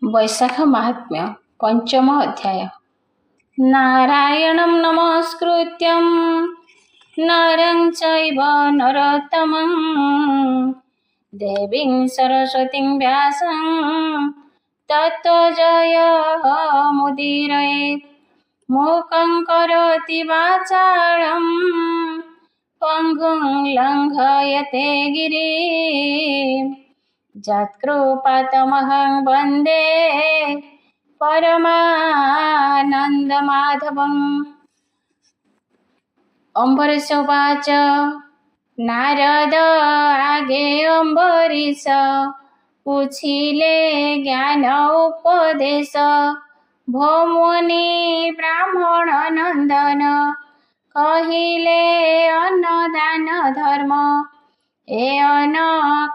वैशाख महात्म्य पंचम अध्याय। नारायणं नमस्कृत्यं नरं चैव नरोत्तमं देवीं सरस्वतीं व्यासं ततो जयमुदीरयेत्। मूकं करोति वाचालं पङ्गुं लङ्घयते गिरिं यत्कृपातमहं वन्दे परमानन्दमाधवम्। अम्बरीश उवाच नारद आगे अम्बरीश पूछिले ज्ञान उपदेश भौमुनि ब्राह्मण नंदन कहिले अन्नदान धर्म ए अन्न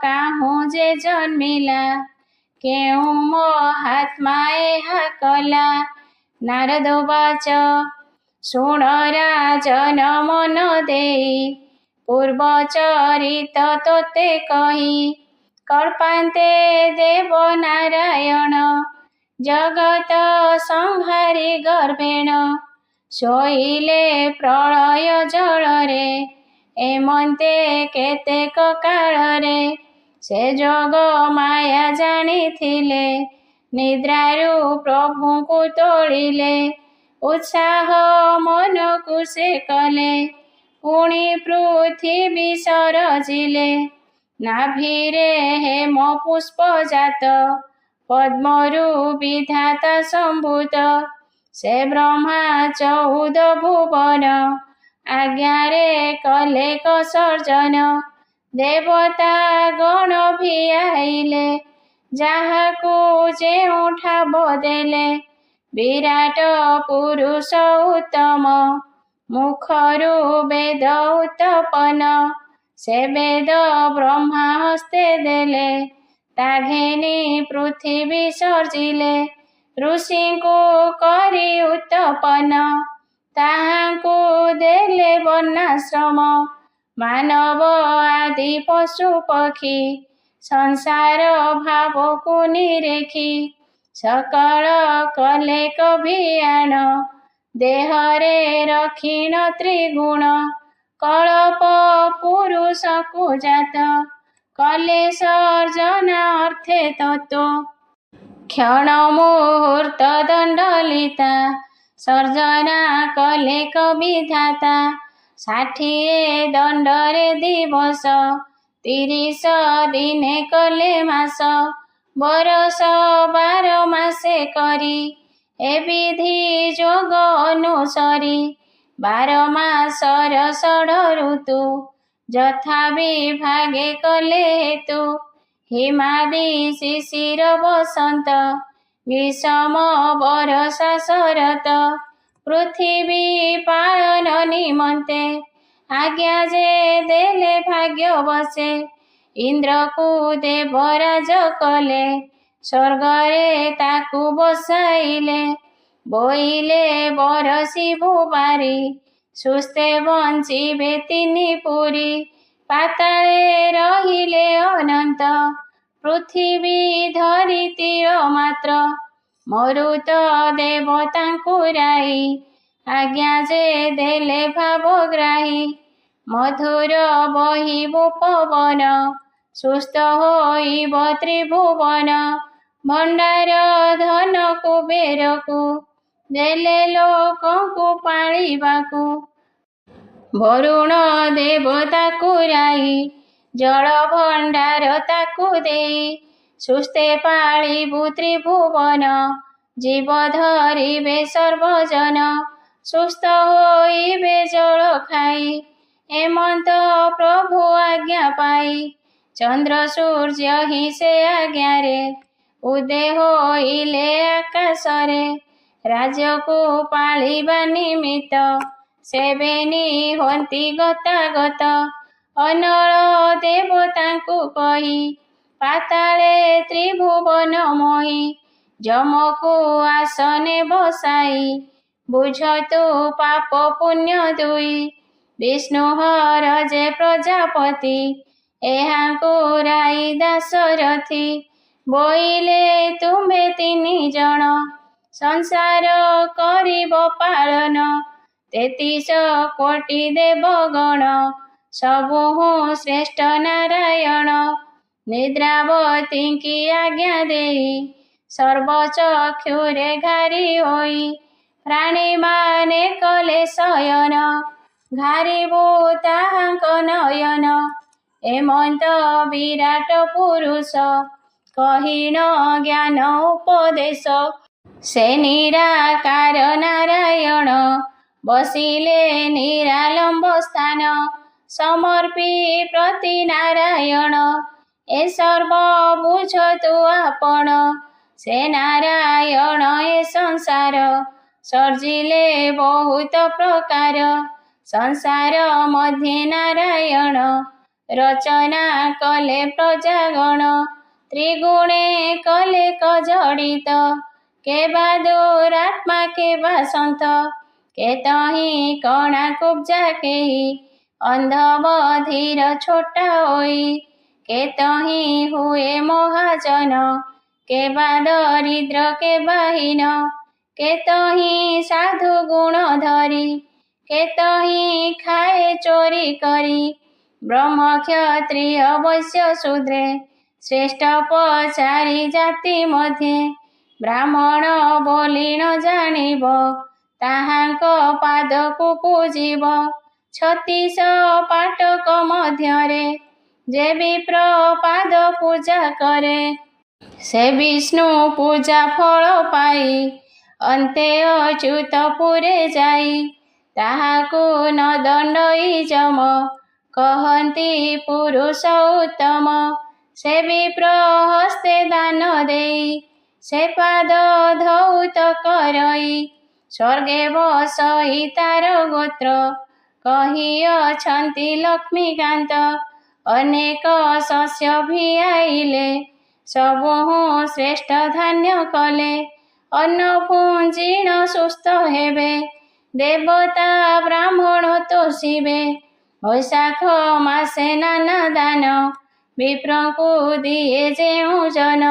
काहूँ जे जन्मिला केउ महात्माए कला। नारद उवाच शुण राजन मन देई पूर्वचरित तोते कही कल्पान्ते देव नारायण जगत संहारी गर्भेण शोइले प्रलय जलरे एमन्ते केतेक कालरे से जग माया जानिथिले निद्रारु प्रभु को तोड़िले उत्साह मन को से कले पुणी पृथ्वी सरजिले नाभिरे हेम पुष्प जात पद्मरु विधाता संभूत से ब्रह्मा 14 भुवन आज्ञारे कले सर्जन देवता गण भी आइले जाहाकू जेउ ठाव देले विराट पुरुष उत्तम मुखरु वेद उत्पन्न से वेद ब्रह्मा हस्ते देले ताघेनी पृथ्वी सर्जिले ऋषि को करी उत्पन्न ताहाकू देले वर्णाश्रम मानव आदि पशु पक्षी संसार भाव को निरेखी सकल कले कभियान देहरे रखिण त्रिगुण कल्प पुरुष को जात कले सर्जना अर्थे तत्व क्षण मुहूर्त दंडलिता सर्जना कले कविधाता 60 दंडरे दिवस 30 दिने कले मास बरस 12 मासे करी ए विधि जोग अनुसरी 12 मासर 16 ऋतु यथा विभागे कले हेतु हिमादि शिशिर बसंत ग्रीष्म बरसा शरत पृथ्वी पालन निमंते आज्ञा जे देले भाग्य बसे इंद्र को देवराज कले स्वर्गरे ताकू बसाइले बोइले बरसी भुबारी सुस्ते बंचिबे 3 पुरी पाताले रहिले अनंत पृथ्वी धरितीर मात्र मरुत देवतांकु राई आज्ञा जे देले भावग्राही मधुर बहिबु पवन सुस्थ होइब त्रिभुवन भंडार धन कुबेरकु देले लोकंकु पाळिबाकु वरुण देवताकु राई जल भंडार ताकु देई सुस्थे पाळिबु त्रिभुवन जीव धरिबे सर्वजन सुस्थ होइबे जल खाई हेमंत प्रभु आज्ञा पाई चंद्र सूर्य ही से आज्ञारे उदय होइले आकाशरे राज्य को पाळिबा निमित्त सेवेनी हंती गतागत अनल देवतांकु कही पाताले त्रिभुवन मोही जमकु आसने बसाई बुझतु पाप पुण्य दुई विष्णुहर जे प्रजापति एहांकु राई दासरथी ବୋଇଲେ ତୁମ୍ଭେ ତିନି ଜଣ ସଂସାର କରିବ ପାଳନ। 33 କୋଟି ଦେବଗଣ ସବୁ ଶ୍ରେଷ୍ଠ ନାରାୟଣ। ନିଦ୍ରାବତୀଙ୍କି ଆଜ୍ଞା ଦେଇ ସର୍ବଚକ୍ଷୁରେ ଘାରି ହୋଇ ପ୍ରାଣୀମାନେ କଲେ ଶୟନ। ଘାରିବୁ ତାହାଙ୍କ ନୟନ। ଏମନ୍ତ ବିରାଟ ପୁରୁଷ କହିଣ ଜ୍ଞାନ ଉପଦେଶ। ସେ ନିରାକାର ନାରାୟଣ ବସିଲେ ନିରାଲମ୍ବ ସ୍ଥାନ। ସମର୍ପି ପ୍ରତି ନାରାୟଣ ଏ ସର୍ବ ବୁଝତୁ ଆପଣ। ସେ ନାରାୟଣ ଏ ସଂସାର ସର୍ଜିଲେ ବହୁତ ପ୍ରକାର। ସଂସାର ମଧ୍ୟେ ନାରାୟଣ ରଚନା କଲେ ପ୍ରଜାଗଣ। ତ୍ରିଗୁଣେ କଲେ କଜଡ଼ିତ କେବା ଦୁରାତ୍ମା କେବା ସନ୍ଥ। କେତହିଁ କଣା କୁବ୍ଜା କେହି ଅନ୍ଧ ବଧିର ଛୋଟା ହୋଇ। କେତହିଁ ହୁଏ ମହାଜନ କେବା ଦରିଦ୍ର କେବା ହୀନ। କେତହିଁ ସାଧୁ ଗୁଣ ଧରି କେତହିଁ ଖାଏ ଚୋରି କରି। ବ୍ରହ୍ମ କ୍ଷତ୍ରିୟ ବୈଶ୍ୟ ଶୂଦ୍ରେ ଶ୍ରେଷ୍ଠ ପଚାରି ଜାତି ମଧ୍ୟେ। ବ୍ରାହ୍ମଣ ବୋଲି ନ ଜାଣିବ ତାହାଙ୍କ ପାଦକୁ ପୂଜିବ। 36 ପାଟକ ମଧ୍ୟରେ ଯେ ବିପ୍ର ପାଦ ପୂଜା କରେ। ସେ ବିଷ୍ଣୁ ପୂଜା ଫଳ ପାଇ ଅନ୍ତେ ଅଚ୍ୟୁତପୁରେ ଯାଇ। ତାହାକୁ ନ ଦଣ୍ଡଇ ଯମ କହନ୍ତି ପୁରୁଷ ଉତ୍ତମ। ସେ ବିପ୍ର ହସ୍ତେ ଦାନ ଦେଇ ସେ ପାଦ ଧୌତ କରଇ। ସ୍ୱର୍ଗେ ବସଇ ତାର ଗୋତ୍ର କହିଅଛନ୍ତି ଲକ୍ଷ୍ମୀକାନ୍ତ। ଅନେକ ଶସ୍ୟ ଭିଆଇଲେ ସବୁହୁଁ ଶ୍ରେଷ୍ଠ ଧାନ୍ୟ କଲେ। ଅନ୍ନ ପୁଞ୍ଜିଣ ସୁସ୍ଥ ହେବେ ଦେବତା ବ୍ରାହ୍ମଣ ତୋଷିବେ। ବୈଶାଖ ମାସେ ନାନା ଦାନ ବିପ୍ରଙ୍କୁ ଦିଏ ଯେଉଁ ଜନ।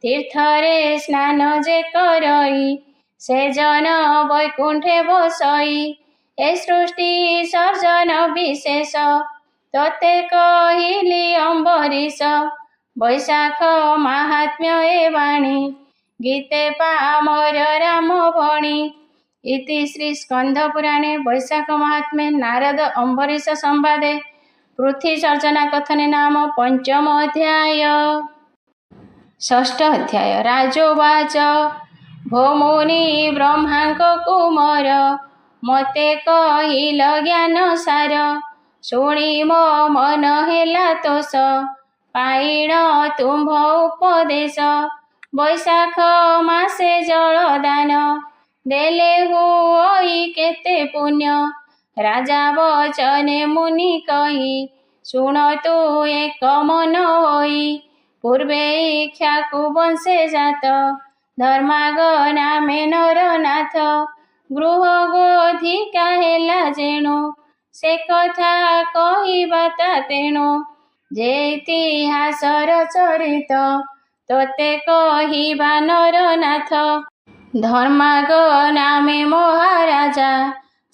ତୀର୍ଥରେ ସ୍ନାନ ଯେ କରଇ ସେ ଜନ ବୈକୁଣ୍ଠେ ବସଇ। ଏ ସୃଷ୍ଟି ସର୍ଜନ ବିଶେଷ ତୋତେ କହିଲି ଅମ୍ବରୀଶ। ବୈଶାଖ ମାହାତ୍ମ୍ୟ ଏ ବାଣୀ ଗୀତେ ପାମର ରାମ ଭଣୀ। ଇତି ଶ୍ରୀ ସ୍କନ୍ଧ ପୁରାଣେ ବୈଶାଖ ମାହାତ୍ମ୍ये ନାରଦ ଅମ୍ବରୀଶ ସମ୍ବାଦେ ପୃଥ୍ୱୀ ସର୍ଜନା କଥନେ ନାମ ପଞ୍ଚମ ଅଧ୍ୟାୟ। ଷଷ୍ଠ ଅଧ୍ୟାୟ ରାଜୋବାଚ ଭୋ ମୁନି ବ୍ରହ୍ମାଙ୍କ କୁମର ମୋତେ କହିଲ ଜ୍ଞାନ ସାର। ଶୁଣି ମୋ ମନ ହେଲା ତୋଷ ପାଇଣ ତୁମ୍ଭ ଉପଦେଶ। ବୈଶାଖ ମାସେ ଜଳ ଦାନ ଦେଲେ ହୁଅଇ କେତେ ପୁଣ୍ୟ। ରାଜା ବଚନେ ମୁନି କହି ଶୁଣତୁ ଏକ ମନ ହୋଇ। ପୂର୍ବେ ଇକ୍ଷ୍ୱାକୁ ବଂଶେ ଜାତ ଧର୍ମାଗ ନାମେ ନରନାଥ। ଗୃହ ଗୋଧିକା ହେଲା ଯେଣୁ ସେ କଥା କହିବା ତା ତେଣୁ। ଯେ ଇତିହାସର ଚରିତ ତୋତେ କହିବା ନରନାଥ। ଧର୍ମାଗ ନାମେ ମହାରାଜା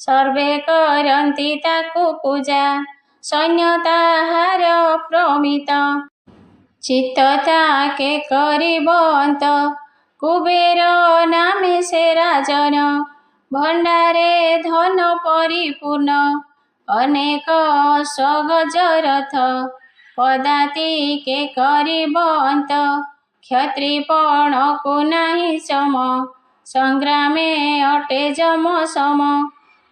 ସର୍ବେ କରନ୍ତି ତାକୁ ପୂଜା। ସୈନ୍ୟ ତାହାର ପ୍ରମିତ ଚିତ୍ତ ତାକେ କରିବ ଅନ୍ତ। କୁବେର ନାମେ ସେ ରାଜନ ଭଣ୍ଡାରେ ଧନ ପରିପୂର୍ଣ୍ଣ। ଅନେକ ଅଶ୍ୱଗଜ ରଥ ପଦାତିକେ କରିବ ଅନ୍ତ। କ୍ଷତ୍ରିପଣକୁ ନାହିଁ ସମ ସଂଗ୍ରାମେ ଅଟେ ଯମ ସମ।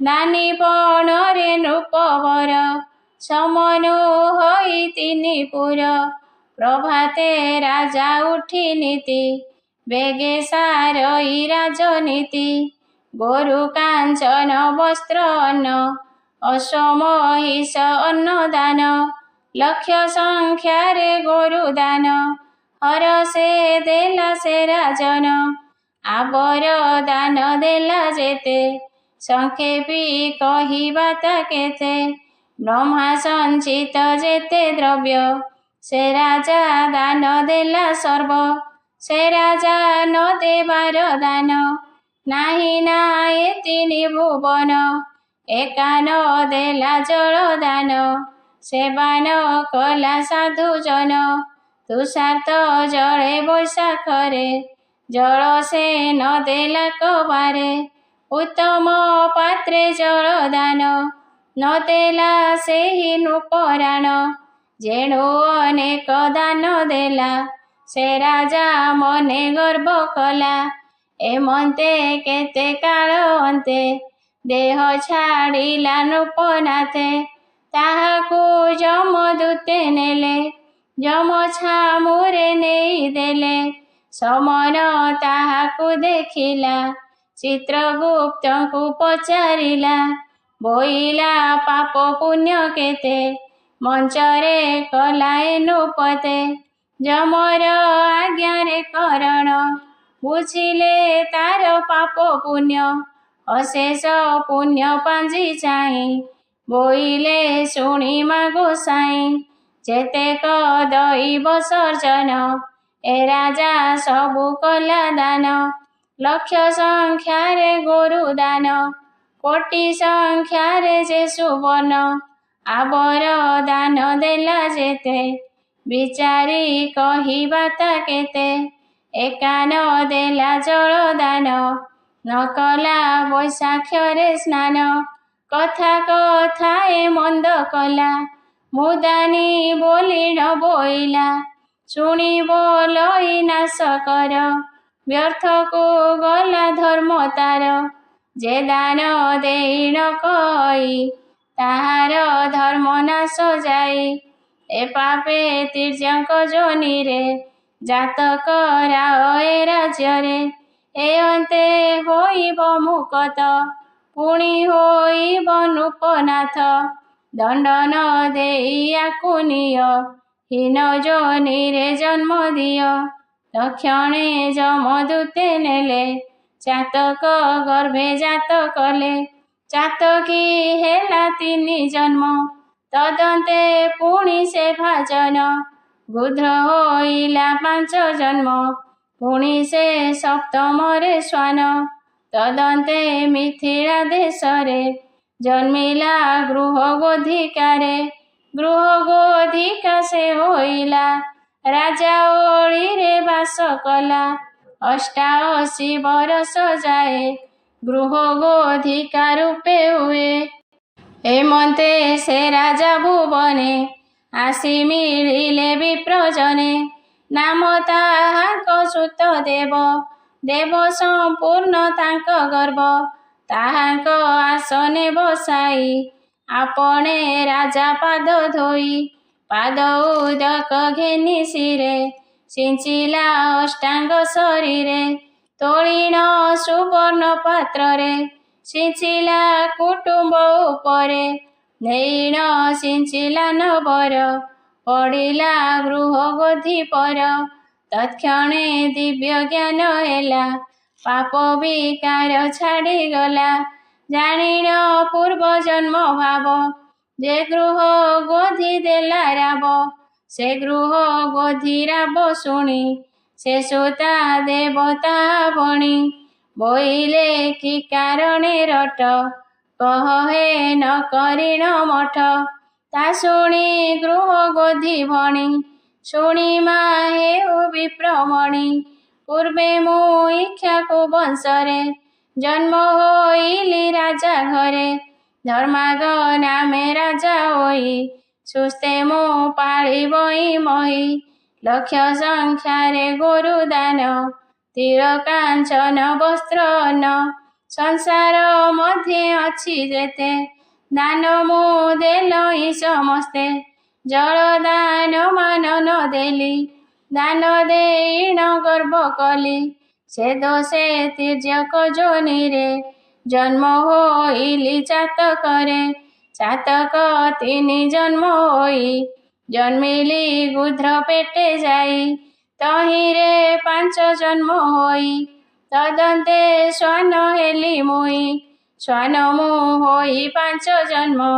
ଦାନୀପଣରେ ନୃପବର ସମନୁ ହୋଇ ତିନି ପୁର। ପ୍ରଭାତେ ରାଜା ଉଠି ନୀତି ବେଗେ ସାରଇ ରାଜନୀତି। ଗୋରୁ କାଞ୍ଚନ ବସ୍ତ୍ର ଅନ୍ନ ଅଶ୍ୱ ମହିଷ ଅନ୍ନଦାନ। ଲକ୍ଷ ସଂଖ୍ୟାରେ ଗୋରୁ ଦାନ ହରଷେ ଦେଲା ସେ ରାଜନ। ଆବର ଦାନ ଦେଲା ଯେତେ ସଂକ୍ଷେପି କହିବା ତା କେତେ। ବ୍ରହ୍ମା ସଞ୍ଚିତ ଯେତେ ଦ୍ରବ୍ୟ ସେ ରାଜା ଦାନ ଦେଲା ସର୍ବ, ସେ ରାଜା ନ ଦେବାର ଦାନ ନାହିଁ ନା ଏ ତିନି ଭୁବନ। ଏକା ନ ଦେଲା ଜଳ ଦାନ, ସେବାନ କଲା ସାଧୁଜନ। ତୁଷାର୍ତ୍ତ ଜଳେ ବୈଶାଖରେ, ଜଳ ସେ ନ ଦେଲା କବାରେ। ଉତ୍ତମ ପାତ୍ରେ ଜଳ ଦାନ, ନ ଦେଲା ସେହି ନୃପରାଣ। ଯେଣୁ ଅନେକ ଦାନ ଦେଲା, ସେ ରାଜା ମନେ ଗର୍ବ କଲା। ଏମନ୍ତେ କେତେ କାଳ ଅନ୍ତେ, ଦେହ ଛାଡ଼ିଲା ନୃପନାଥେ। ତାହାକୁ ଯମଦୂତେ ନେଲେ, ଯମ ଛାମୁରେ ନେଇ ଦେଲେ। ସମନ ତାହାକୁ ଦେଖିଲା, ଚିତ୍ରଗୁପ୍ତଙ୍କୁ ପଚାରିଲା। ବୋଇଲା ପାପ ପୁଣ୍ୟ କେତେ, ମଞ୍ଚରେ କଲା ଏ ନୃପତେ। ଯମର ଆଜ୍ଞାରେ କରଣ, ବୁଝିଲେ ତାର ପାପ ପୁଣ୍ୟ। ଅଶେଷ ପୁଣ୍ୟ ପାଞ୍ଜି ଚାହିଁ, ବୋଇଲେ ଶୁଣି ମା ଗୋସାଇଁ। ଯେତେକ ଦଇବ ସର୍ଜନ, ଏ ରାଜା ସବୁ କଲା ଦାନ। ଲକ୍ଷ ସଂଖ୍ୟାରେ ଗୋରୁ ଦାନ, କୋଟି ସଂଖ୍ୟାରେ ଯେ ସୁବର୍ଣ୍ଣ। ଆବର ଦାନ ଦେଲା ଯେତେ, ବିଚାରି କହିବା ତା କେତେ। ଏକା ନ ଦେଲା ଜଳ ଦାନ, ନ କଲା ବୈଶାଖରେ ସ୍ନାନ। କଥା କଥାଏ ମନ୍ଦ କଲା, ମୁଦାନୀ ବୋଲି ନ ବୋଇଲା। ଶୁଣିବ ଲଇ ନାଶ କର, ବ୍ୟର୍ଥକୁ ଗଲା ଧର୍ମ ତାର। ଯେ ଦାନ ଦେଇ ନ କହି, ତାହାର ଧର୍ମ ନାଶ ଯାଇ। ଏ ପାପେ ତିର୍ଯ୍ୟକ ଯୋନିରେ, ଜାତ କରାଅ ଏ ରାଜ୍ୟରେ। ଏ ଅନ୍ତେ ହୋଇବ ମୁକତ, ପୁଣି ହୋଇବ ନୃପନାଥ। ଦଣ୍ଡ ନ ଦେଇ ୟାକୁ ନିଅ, ହୀନ ଯୋନିରେ ଜନ୍ମ ଦିଅ। ତକ୍ଷଣେ ଯମଦୂତେ ନେଲେ, ଚାତକ ଗର୍ଭେ ଜାତ କଲେ। ଚାତକୀ ହେଲା ତିନି ଜନ୍ମ, ତଦନ୍ତେ ପୁଣି ସେ ଭାଜନ। ଗୃଧ୍ର ହୋଇଲା 5 ଜନ୍ମ, ପୁଣି ସେ ସପ୍ତମରେ ଶ୍ୱାନ। ତଦନ୍ତେ ମିଥିଳା ଦେଶରେ, ଜନ୍ମିଲା ଗୃହ ଗୋଧିକାରେ। ଗୃହ ଗୋଧିକା ସେ ହୋଇଲା, ରାଜା ଓଳିରେ ବାସ କଲା। 88 ବରଷ ଯାଏ, ଗୃହ ଗୋଧିକା ରୂପେ ହୁଏ। ଏମନ୍ତେ ସେ ରାଜା ଭୁବନେ, ଆସି ମିଳିଲେ ବିପ୍ରଜନେ। ନାମ ତାହାଙ୍କ ସୂତଦେବ, ଦେବ ସମ୍ପୂର୍ଣ୍ଣ ତାଙ୍କ ଗର୍ବ। ତାହାଙ୍କ ଆସନେ ବସାଇ, ଆପଣା ରାଜା ପାଦ ଧୋଇ। ପାଦ ଉଦକ ଘେନି ଶିରେ, ସିଞ୍ଚିଲା ଅଷ୍ଟାଙ୍ଗ ଶରୀରେ। ତୋଳିଣ ସୁବର୍ଣ୍ଣ ପାତ୍ରରେ, ସିଞ୍ଚିଲା କୁଟୁମ୍ବ ଉପରେ। ନେଇଣ ସିଞ୍ଚିଲା ନବର, ପଡ଼ିଲା ଗୃହ ଗୋଧିପର। ତତ୍କ୍ଷଣେ ଦିବ୍ୟ ଜ୍ଞାନ ହେଲା, ପାପ ବିକାର ଛାଡ଼ିଗଲା। ଜାଣିଣ ପୂର୍ବ ଜନ୍ମ ଭାବ, ଯେ ଗୃହ ଗୋଧି ଦେଲା ରାବ। ସେ ଗୃହ ଗୋଧି ରାବ ଶୁଣି, ସେ ସୂତା ଦେବତା ବଣି। ବୋଇଲେ କି କାରଣେ ରଟ, କହ ହେ ନ କରିଣ ମଠ। ତା ଶୁଣି ଗୃହ ଗୋଧି ଭଣି, ଶୁଣି ମା ହେଉ ବିପ୍ରମଣି। ପୂର୍ବେ ମୁଁ ଇକ୍ଷ୍ୱାକୁ ବଂଶରେ, ଜନ୍ମ ହୋଇଲି ରାଜା ଘରେ। ଧର୍ମାଗ ନାମେ ରାଜା ହୋଇ, ସୁସ୍ଥେ ମୁଁ ପାଳିବଇ ମହି। ଲକ୍ଷ ସଂଖ୍ୟାରେ ଗୋରୁ ଦାନ, ତିଳ କାଞ୍ଚନ ବସ୍ତ୍ର ଅନ୍ନ। ସଂସାର ମଧ୍ୟେ ଅଛି ଯେତେ, ଦାନ ମୁଁ ଦେଲଇଁ ସମସ୍ତେ। ଜଳ ଦାନ ମାନ ନ ଦେଲି, ଦାନ ଦେଇଣ ଗର୍ବ କଲି। ସେ ଦୋଷେ ତିର୍ଯ୍ୟକ ଯୋନିରେ, ଜନ୍ମ ହୋଇଲି ଚାତକରେ। ଚାତକ 3 ଜନ୍ମ ହୋଇ, ଜନ୍ମିଲି ଗୃଧ୍ର ପେଟେ ଯାଇ। ତହିଁରେ 5 ଜନ୍ମ ହୋଇ, ତଦନ୍ତେ ଶ୍ୱାନ ହେଲି ମୁଇଁ। ଶ୍ୱାନ ମୁଁ ହୋଇ 5 ଜନ୍ମ,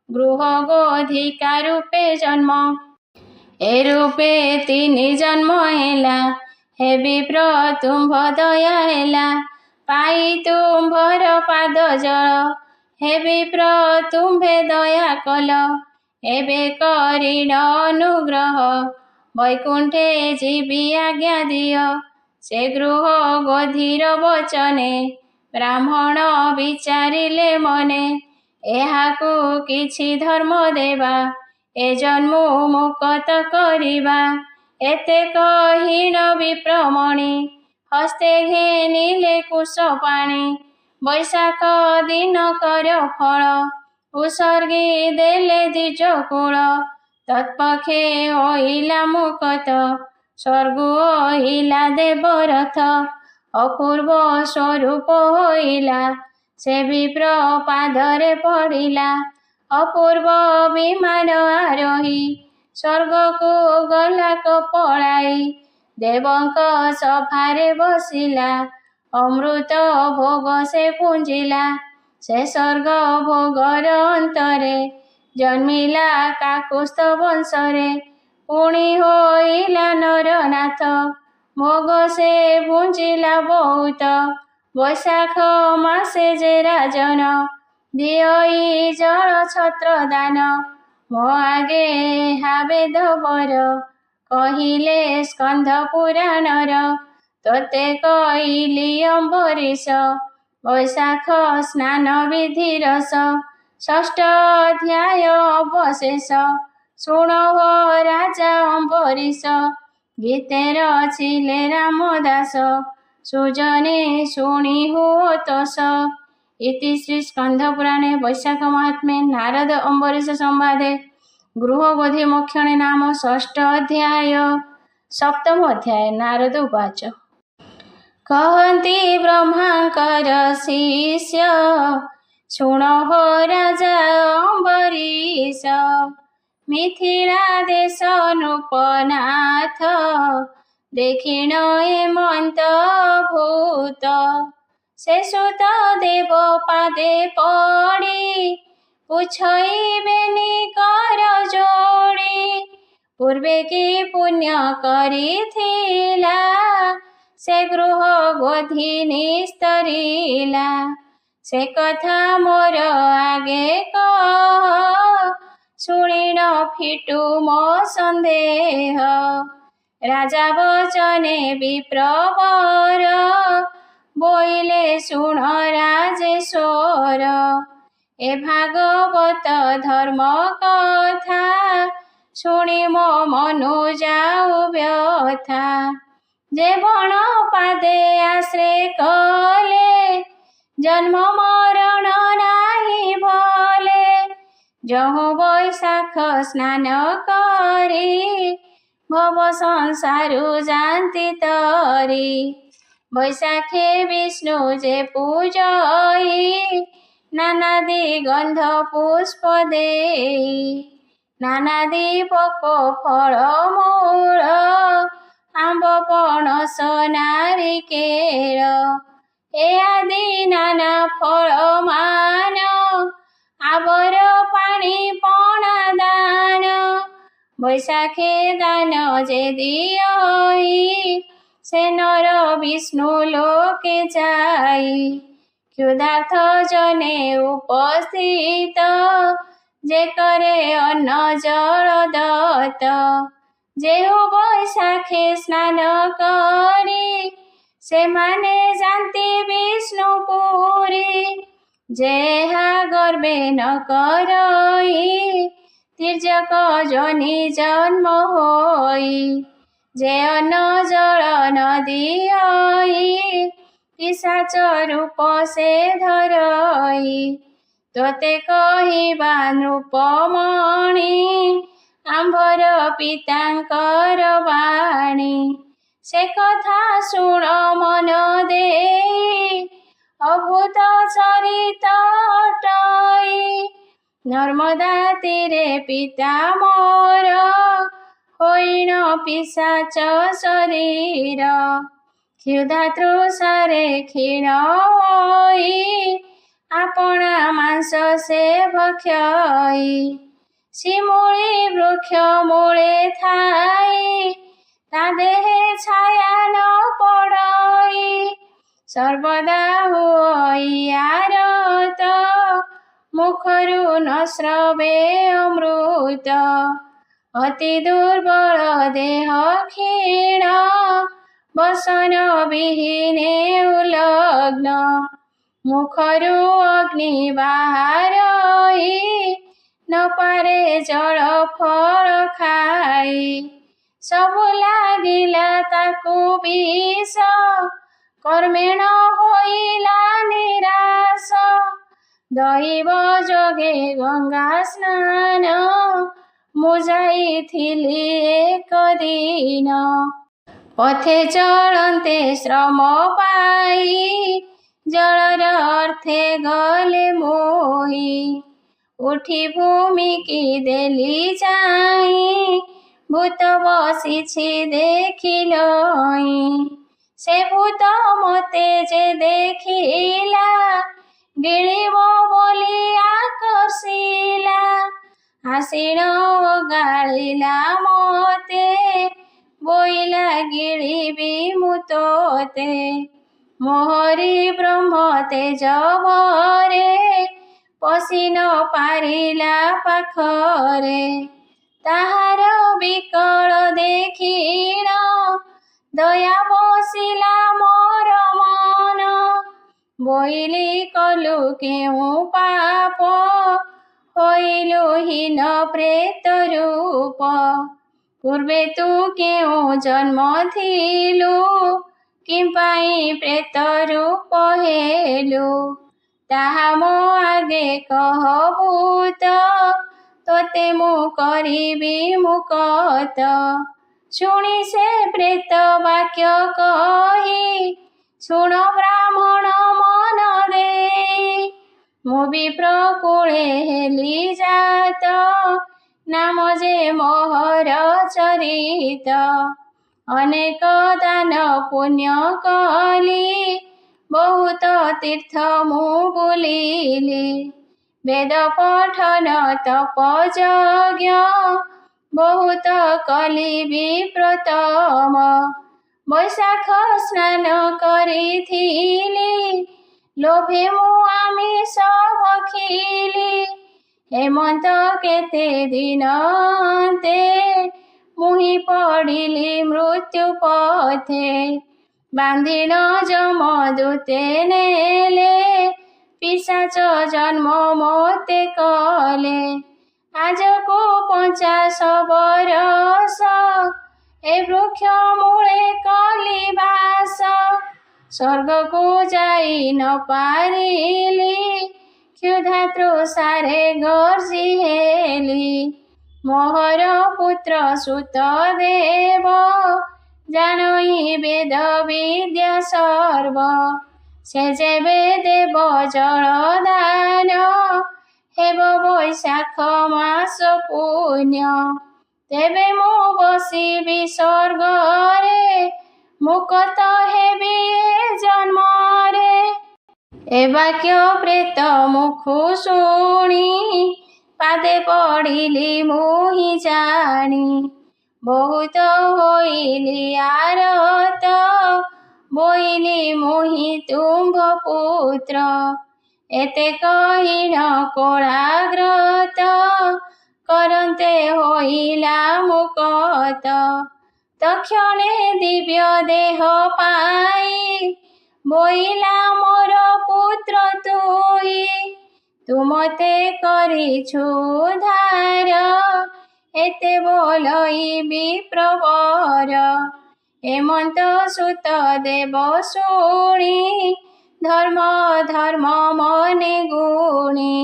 ଗୃହ ଗୋଧିକା ରୂପେ ଜନ୍ମ। ଏ ରୂପେ ତିନି ଜନ୍ମ ହେଲା, ହେ ବିପ୍ର ତୁମ୍ଭ ଦୟା ହେଲା, ପାଇ ତୁମ୍ଭର ପାଦ ଜଳ, ହେ ବିପ୍ର ତୁମ୍ଭେ ଦୟା କଲ, ଏବେ କରିଣ ଅନୁଗ୍ରହ, ବୈକୁଣ୍ଠେ ଯିବି ଆଜ୍ଞା ଦିଅ, ସେ ଗୃହ ଗୋଧୀର ବଚନେ, ବ୍ରାହ୍ମଣ ବିଚାରିଲେ ମନେ, ଏହାକୁ କିଛି ଧର୍ମ ଦେବା, ଏ ଜନ୍ମ ମୁକତ କରିବା। ଏତେ କହିଣ ବିପ୍ରମଣି, ହସ୍ତେ ଘେନିଲେ କୁଶ ପାଣି, ବୈଶାଖ ଦିନ କର ଫଳ, ଉସର୍ଗୀ ଦେଲେ ଦ୍ୱିଜ କୂଳ, ତତ୍ପକ୍ଷେ ହୋଇଲା ମୁକତ, ସ୍ୱର୍ଗ ହୋଇଲା ଦେବରଥ, ଅପୂର୍ବ ସ୍ୱରୂପ ହୋଇଲା, ସେ ବିପ୍ର ପାଦରେ ପଡ଼ିଲା, ଅପୂର୍ବ ବିମାନ ଆରୋହୀ, ସ୍ୱର୍ଗକୁ ଗଲା କପଳାଇ, ଦେବଙ୍କ ସଭାରେ ବସିଲା, ଅମୃତ ଭୋଗ ସେ ପୁଞ୍ଜିଲା, ସେ ସ୍ୱର୍ଗ ଭୋଗର ଅନ୍ତରେ, ଜନ୍ମିଲା କାକୁସ୍ଥ ବଂଶରେ, ପୁଣି ହୋଇଲା ନରନାଥ, ଭୋଗ ସେ ପୁଞ୍ଜିଲା ବହୁତ, ବୈଶାଖ ମାସେ ଯେ ରାଜନ, ଦିଅଇ ଜଳ ଛତ୍ର ଦାନ, ମୋ ଆଗେ ଏହା ବେଦ ବର, କହିଲେ ସ୍କନ୍ଧ ପୁରାଣର, ତୋତେ କହିଲି ଅମ୍ବରୀଶ, ବୈଶାଖ ସ୍ନାନ ବିଧି ରସ, ଷଷ୍ଠ ଅଧ୍ୟାୟ ଅବଶେଷ, ଶୁଣ ହୋ ରାଜା ଅମ୍ବରୀଶ, ଗୀତେର ଥିଲେ ରାମଦାସ, ସୁଜନେ ଶୁଣି ହୁଅ ତୋଷ। ଇତି ଶ୍ରୀ ସ୍କନ୍ଧ ପୁରାଣେ ବୈଶାଖ ମହାତ୍ମ୍ये ନାରଦ ଅମ୍ବରୀଶ ସମ୍ବାଦେ ଗୃହବୋଧି ମୋକ୍ଷଣେ ନାମ ଷଷ୍ଠ ଅଧ୍ୟାୟ। ସପ୍ତମ ଅଧ୍ୟାୟ। ନାରଦ ଉବାଚ କହନ୍ତି ବ୍ରହ୍ମାଙ୍କର ଶିଷ୍ୟ, ଶୁଣ ହୋ ରାଜା ଅମ୍ବରୀଶ, ମିଥିଳା ଦେଶ ନୃପନାଥ, ଦେଖିଣ ହେମନ୍ତ ଭୂତ, ସେ ସୁତ ଦେବ ପାଦେ ପଡ଼ି, ପୁଛଇବେନି କର ଯୋଡ଼ି, ପୂର୍ବେ କି ପୁଣ୍ୟ କରିଥିଲା, ସେ ଗୃହ ଗୋଧି ନିସ୍ତରିଲା, ସେ କଥା ମୋର ଆଗେ କହ, ଶୁଣିଣ ଫିଟୁ ମୋ ସନ୍ଦେହ, ରାଜା ବଚନେ ବିପ୍ରବର, ବୋଇଲେ ଶୁଣ ରାଜେଶ୍ୱର, ଏ ଭାଗବତ ଧର୍ମ କଥା, ଶୁଣି ମୋ ମନୁ ଯାଉ ବ୍ୟଥା, ଯେ ବଣ ପାଦେ ଆଶ୍ରେ କଲେ, ଜନ୍ମ ମରଣ ନାହିଁ ଭଲେ, ଯହୁଁ ବୈଶାଖ ସ୍ନାନ କରି, ଭବ ସଂସାରୁ ଯାନ୍ତି ତରି, ବୈଶାଖେ ବିଷ୍ଣୁ ଯେ ପୂଜଇ, ନାନାଦି ଗନ୍ଧ ପୁଷ୍ପ ଦେଇ, ନାନାଦି ପକ ଫଳ ମୂଳ, ଆମ୍ବ ପଣସ ନାରିକେଳ, ଏ ଆଦି ନାନା ଫଳ ମାନ, ଆବର ପାଣି ପଣା ଦାନ, ବୈଶାଖେ ଦାନ ଯେ ଦିଅଇ, ସେ ନର ବିଷ୍ଣୁ ଲୋକେ ଯାଇ, କ୍ଷୁଧାର୍ଥ ଜନେ ଉପସ୍ଥିତ, ଯେ କରେ ଅନ୍ନ ଜଳ ଦତ୍ତ, ଯେହୁ ବୈଶାଖେ ସ୍ନାନ କରି, ସେମାନେ ଯାନ୍ତି ବିଷ୍ଣୁପୁରୀ, ଯେହା ଗର୍ବେ ନ କରଇ, ତିର୍ଯ୍ୟକ ଯୋନି ଜନ୍ମ ହୋଇ, ଯେ ଅନ୍ନ ଜଳ ନ ଦିଅଇ, ପିଶାଚ ରୂପ ସେ ଧରଇ, ତୋତେ କହିବା ନୃପମଣି, ଆମ୍ଭର ପିତାଙ୍କର ବାଣୀ, ସେ କଥା ଶୁଣ ମନ ଦେଇ, ଅଭୂତ ଚରିତ ଅଟଇ, ନର୍ମଦା ତୀରେ ପିତା ମୋର, ହୋଇଣ ପିଶାଚ ଶରୀର, କ୍ଷୁଧା ତୃଷାରେ କ୍ଷୀଣ ହୋଇ, ଆପଣା ମାଂସ ସେ ଭକ୍ଷଇ, ଶିମୁଳି ବୃକ୍ଷ ମୂଳେ ଥାଇ ତା ଦେହେ ଛାୟା ନ ପଡ଼ଇ ସର୍ବଦା ହୁଅଇ ଆରତ ମୁଖରୁ ନ ସ୍ରବେ ଅମୃତ ଅତି ଦୁର୍ବଳ ଦେହ କ୍ଷୀଣ ବସନ ବିହୀନେ ଉଲଗ୍ନ ମୁଖରୁ ଅଗ୍ନି ବାହାରଇ ନ ପାରେ ଜଳ ଫଳ ଖାଇ ସବୁ ଲାଗିଲା ତାକୁ ବିଷ କର୍ମେଣ ହୋଇଲା ନିରାଶ ଦୈବ ଯୋଗେ ଗଙ୍ଗା ସ୍ନାନ ମୁଁ ଯାଇଥିଲି ଏକ ଦିନ ପଥେ ଚଳନ୍ତେ ଶ୍ରମ ପାଇ ଜଳର ଅର୍ଥେ ଗଲେ ମୋହି ଉଠି ଭୂମିକି ଦେଲି ଚାହିଁ ଭୂତ ବସିଛି ଦେଖିଲଇଁ ସେ ଭୂତ ମତେ ଯେ ଦେଖିଲା ଗିଳିବ ବୋଲି ଆକର୍ଷିଲା ଆସିଣ ଗାଳିଲା ମତେ ବୋଇଲା ଗିଳିବି ମୁଁ ତୋତେ ମୋହରି ବ୍ରହ୍ମ ତେଜ ଭରେ ପଶି ନ ପାରିଲା ପାଖରେ ତାହାର ବିକଳ ଦେଖିଣ ଦୟା ବସିଲା ମୋର ମନ ବୋଇଲି କଲୁ କେଉଁ ପାପ ହୋଇଲୁ ହୀନ ପ୍ରେତ ରୂପ ପୂର୍ବେ ତୁ କେଉଁ ଜନ୍ମ ଥିଲୁ କିମ୍ପାଇଁ ପ୍ରେତ ରୂପ ହେଲୁ ତାହା ମୋ ଆଗେ କହ ଭୂତ ତୋତେ ମୁଁ କରିବି ମୁକତ ଶୁଣି ସେ ପ୍ରେତ ବାକ୍ୟ କହି ଶୁଣ ବ୍ରାହ୍ମଣ ମନ ଦେଇ ମୁଁ ବିପ୍ର କୂଳେ ହେଲି ଜାତ ନାମ ଯେ ମୋହର ଚରିତ ଅନେକ ଦାନ ପୁଣ୍ୟ କଲି ବହୁତ ତୀର୍ଥ ମୁଁ ବୁଲିଲି ବେଦ ପଠନ ତପ ଯଜ୍ଞ ବହୁତ କଲି ବିପ୍ରତମ ବୈଶାଖ ସ୍ନାନ କରିଥିଲି ଲୋଭେ ମୁଁ ଆମିଷ ଭକ୍ଷିଲି ହେମନ୍ତ କେତେ ଦିନ ଅନ୍ତେ ମୁହିଁ ପଡ଼ିଲି ମୃତ୍ୟୁ ପଥେ ବାନ୍ଧିଣ ଯମ ଦୂତେ ନେଲେ ପିଶାଚ ଜନ୍ମ ମୋତେ କଲେ ଆଜକୁ 50 ବରଷ ଏ ବୃକ୍ଷ ମୂଳେ କଲି ବାସ ସ୍ୱର୍ଗକୁ ଯାଇ ନ ପାରିଲି କ୍ଷୁଧା ତୃଷାରେ ଗର୍ଜି ହେଲି ମୋହର ପୁତ୍ର ସୁତ ଦେବ ଜାଣଇ ବେଦ ବିଦ୍ୟା ସର୍ବ ସେ ଯେବେ ଦେବ ଜଳ ଦାନ ହେବ ବୈଶାଖ ମାସ ପୁଣ୍ୟ ତେବେ ମୁଁ ବସିବି ସ୍ୱର୍ଗରେ ମୁକତ ହେବି ଏ ଜନ୍ମରେ ଏ ବାକ୍ୟ ପ୍ରେତ ମୁଖୁ ଶୁଣି ପାଦେ ପଡ଼ିଲି ମୁହିଁ ଜାଣି ବହୁତ ହୋଇଲି ଆରତ ବୋଇଲି ମୁହିଁ ତୁମ୍ଭ ପୁତ୍ର ଏତେ କହିଣ କୋଳାଗ୍ରତ କରନ୍ତେ ହୋଇଲା ମୁକତ ତକ୍ଷଣେ ଦିବ୍ୟ ଦେହ ପାଇ ବୋଇଲା ମୋର ପୁତ୍ର ତୁଇ ତୁ ମତେ କରିଛୁ ଉଦ୍ଧାର ଏତେ ବୋଲଇ ବିପ୍ରବର ହେମନ୍ତ ସୁତ ଦେବ ଶୁଣି ଧର୍ମ ମନେ ଗୁଣି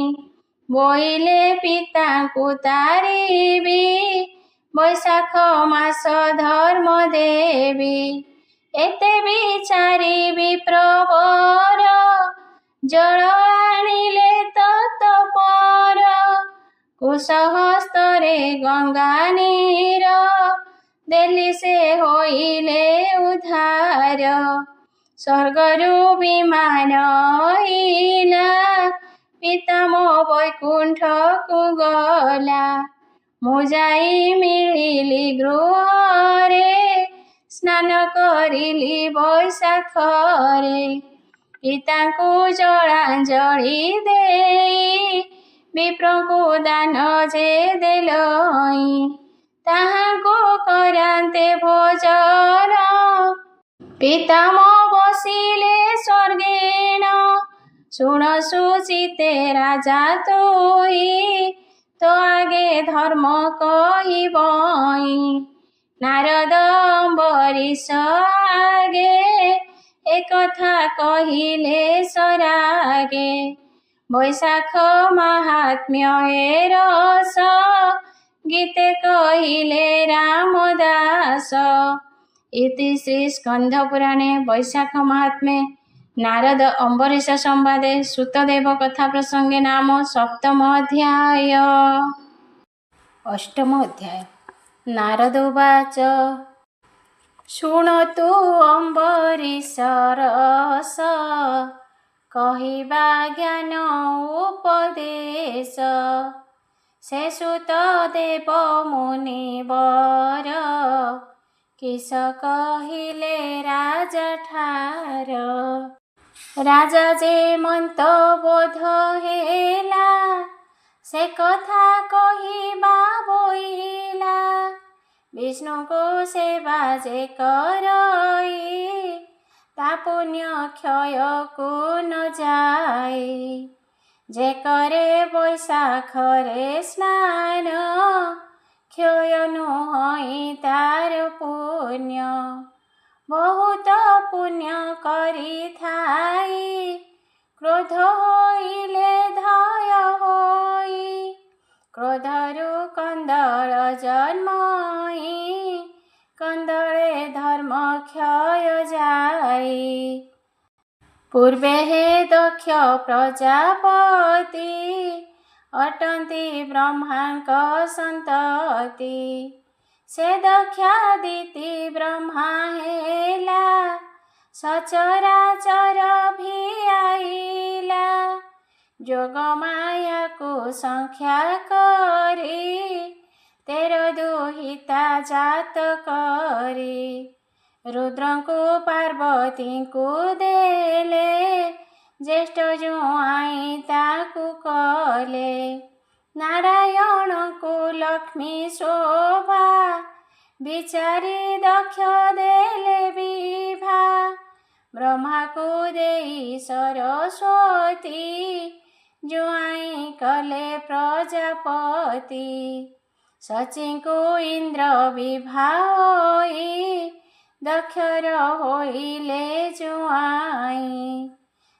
ବୋଇଲେ ପିତାଙ୍କୁ ତାରିବି ବୈଶାଖ ମାସ ଧର୍ମ ଦେବି ଏତେ ବିଚାରି ବିପ୍ରବର ଜଳ ଆଣିଲେ ତତପର କୁଶହସ୍ତରେ ଗଙ୍ଗା ନୀର ଦେଲି ସେ ହୋଇଲେ ଉଦ୍ଧାର ସ୍ୱର୍ଗରୁ ବିମାନ ଅଇଲା ପିତା ମୋ ବୈକୁଣ୍ଠକୁ ଗଲା ମୁଁ ଯାଇ ମିଳିଲି ଗୃହରେ, ସ୍ନାନ କରିଲି ବୈଶାଖରେ। ପିତାଙ୍କୁ ଜଳାଞ୍ଜଳି ଦେଇ, ବିପ୍ରଙ୍କୁ ଦାନ ଯେ ଦେଲଇଁ, ତାହାଙ୍କୁ କରାନ୍ତେ ଭୋଜନ, ପିତାମ ବସିଲେ ସ୍ୱର୍ଗେଣ। ଶୁଣ ସୁଚିତେ ରାଜା ତୁହି, ତୋ ଆଗେ ଧର୍ମ କହିବଇଁ। ନାରଦ ଅମ୍ବରୀଶ ଆଗେ, ଏକଥା କହିଲେ ସରାଗେ। ବୈଶାଖ ମାହାତ୍ମ୍ୟ ଏ ରସ, ଗୀତେ କହିଲେ ରାମଦାସ। ଇତି ଶ୍ରୀ ସ୍କନ୍ଧ ପୁରାଣେ ବୈଶାଖ ମାହାତ୍ମ୍ये ନାରଦ ଅମ୍ବରୀଶ ସମ୍ବାଦେ ସୁତଦେବ କଥା ପ୍ରସଙ୍ଗେ ନାମ ସପ୍ତମ ଅଧ୍ୟାୟ। ଅଷ୍ଟମ ଅଧ୍ୟାୟ। ନାରଦ ଉବାଚ ଶୃଣୋତୁ ଅମ୍ବରୀଶ ରସ, କହିବା ଜ୍ଞାନ ଉପଦେଶ। ସେ ସୁତଦେବ ମୁନିବର, କିସ କହିଲେ ରାଜା ଠାର। ରାଜା ଯେ ମନ୍ତ ବୋଧ ହେଲା, ସେ କଥା କହିବା ବୋଇଲା। ବିଷ୍ଣୁଙ୍କୁ ସେବା ଯେ କରଇ, ତା ପୁଣ୍ୟ କ୍ଷୟକୁ ନ ଯାଇ। ଯେ କରେ ବୈଶାଖରେ ସ୍ନାନ, କ୍ଷୟ ନୁହଁଇ ତାର ପୁଣ୍ୟ। ବହୁତ ପୁଣ୍ୟ କରିଥାଇ, କ୍ରୋଧ ହୋଇଲେ ଧୟ ହୋଇ। କ୍ରୋଧରୁ କନ୍ଦଳ ଜନ୍ମଇ, କନ୍ଦଳେ ଧର୍ମ କ୍ଷୟ ଯାଇ। ପୂର୍ବେ ହେ ଦକ୍ଷ ପ୍ରଜାପତି, ଅଟନ୍ତି ବ୍ରହ୍ମାଙ୍କ ସନ୍ତତି। ସେ ଦକ୍ଷାଦିତି ବ୍ରହ୍ମା ହେଲା, ସଚରାଚର ଭିଆଇଲା। ଯୋଗ ମାୟାକୁ ସଂଖ୍ୟା କରି, 13 ଦୁହିତା ଜାତ କରି। ରୁଦ୍ରଙ୍କୁ ପାର୍ବତୀଙ୍କୁ ଦେଲେ, ଜ୍ୟେଷ୍ଠ ଜୁଆଇଁ ତାକୁ କଲେ। ନାରାୟଣଙ୍କୁ ଲକ୍ଷ୍ମୀ ଶୋଭା, ବିଚାରି ଦକ୍ଷ ଦେଲେ ବିଭା। ବ୍ରହ୍ମାକୁ ଦେଇ ସରସ୍ୱତୀ, ଜୁଆଇଁ କଲେ ପ୍ରଜାପତି। ଶଚୀଙ୍କୁ ଇନ୍ଦ୍ର ବିଭା ହୋଇ, ଦକ୍ଷର ହୋଇଲେ ଜୁଆଇଁ।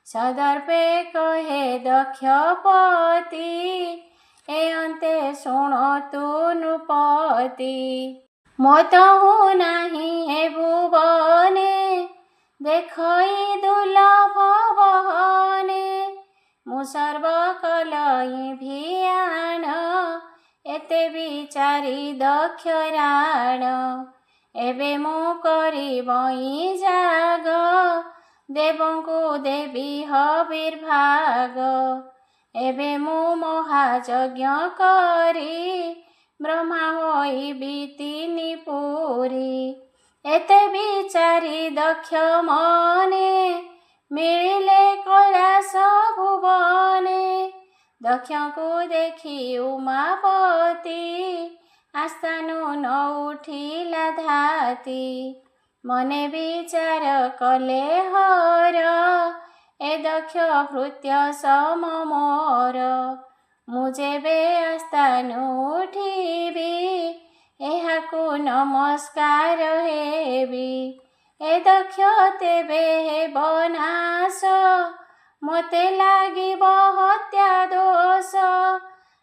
ସଦର୍ପେ କହେ ଦକ୍ଷପତି, ଏ ଅନ୍ତେ ଶୁଣୋତୁ ନୃପତି। ମୋତହୁ ନାହିଁ ଏ ଭୁବନେ, ଦେଖଇ ଦୁର୍ଲଭ ବହନେ। ମୁଁ ସର୍ବକଲଇଁ ଭିଆଣ, ଏତେ ବିଚାରି ଦକ୍ଷ ରାଣ। ଏବେ ମୁଁ କରିବଇଁ ଯାଗ, ଦେବଙ୍କୁ ଦେବି ହବିର୍ଭାଗ। ଏବେ ମୁଁ ମହାଯଜ୍ଞ କରି, ବ୍ରହ୍ମା ହୋଇବି 3 ପୁରୀ। ଏତେ ବିଚାରି ଦକ୍ଷ ମନେ, ମିଳିଲେ କୈଳାସ ଭୁବନେ। ଦକ୍ଷଙ୍କୁ ଦେଖି ଉମାପତି, ଆସ୍ଥାନୁ ନ ଉଠିଲା ଧାତି। ମନେ ବିଚାର କଲେ ହର, ଏ ଦକ୍ଷ ଭୃତ୍ୟ ସମ ମୋର। ମୁଁ ଯେବେ ଆସ୍ଥାନୁ ଉଠିବି, ଏହାକୁ ନମସ୍କାର ହେବି। ଏ ଦକ୍ଷ ତେବେ ହେବ ନାଶ, ମୋତେ ଲାଗିବ ହତ୍ୟା ଦୋଷ।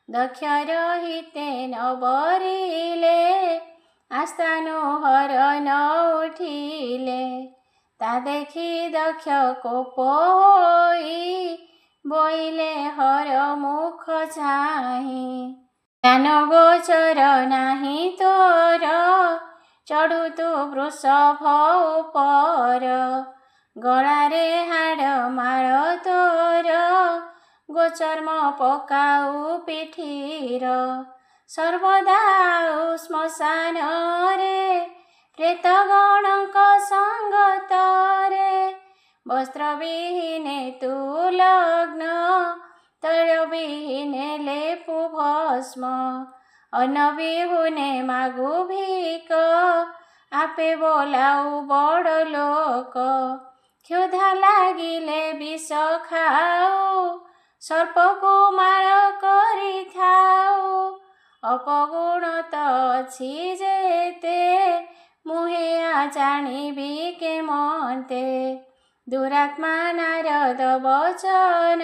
ଦକ୍ଷ ରହିତେ ନ ବରିଲେ, ଆସ୍ଥାନୁ ହର ନ ଉଠିଲେ। ତା ଦେଖି ଦକ୍ଷ କୋପ ହୋଇ, ବୋଇଲେ ହର ମୁଖ ଚାହିଁ। ଜ୍ଞାନ ଗୋଚର ନାହିଁ ତୋର, ଚଢୁ ତୁ ବୃଷଭ ଉପର। ଗଳାରେ ହାଡ଼ ମାଳ ତୋର, ଗୋଚର୍ମ ପକାଉ ପିଠିର। ସର୍ବଦା ଶ୍ମଶାନରେ ପ୍ରେତଗଣଙ୍କ ସଙ୍ଗତରେ ବସ୍ତ୍ରବିହୀନେ ତୁ ଲଗ୍ନ ତୈଳବିହୀନେ ଲେପୁ ଭସ୍ମ ଅନ୍ନବିହୁନେ ମାଗୁ ଭିକ ଆପେ ବୋଲାଉ ବଡ଼ ଲୋକ କ୍ଷୁଧା ଲାଗିଲେ ବିଷ ଖାଉ ସର୍ପକୁ ମାଳ କରିଥାଉ ଅପଗୁଣ ତ ଅଛି ଯେତେ ମୁହେଁ ଜାଣିବି କେମନ୍ତେ ଦୁରାତ୍ମା ନାରଦ ବଚନ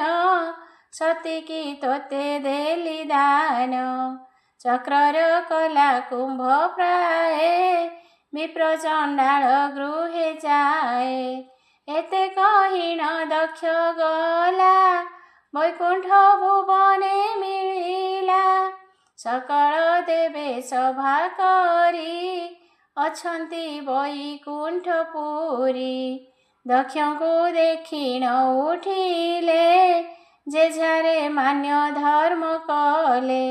ସତିକି ତୋତେ ଦେଲି ଦାନ ଚକ୍ରର କଲା କୁମ୍ଭ ପ୍ରାଏ ବିପ୍ର ଚଣ୍ଡାଳ ଗୃହେ ଯାଏ ଏତେ କହିଣ ଦକ୍ଷ ଗଲା ବୈକୁଣ୍ଠ ଭୁବନେ ମିଳିଲା ସକଳ ଦେବେ ସଭା କରି ଅଛନ୍ତି ବୈକୁଣ୍ଠପୁରୀ ଦକ୍ଷଙ୍କୁ ଦେଖି ନ ଉଠିଲେ ଯେଝାରେ ମାନ୍ୟ ଧର୍ମ କଲେ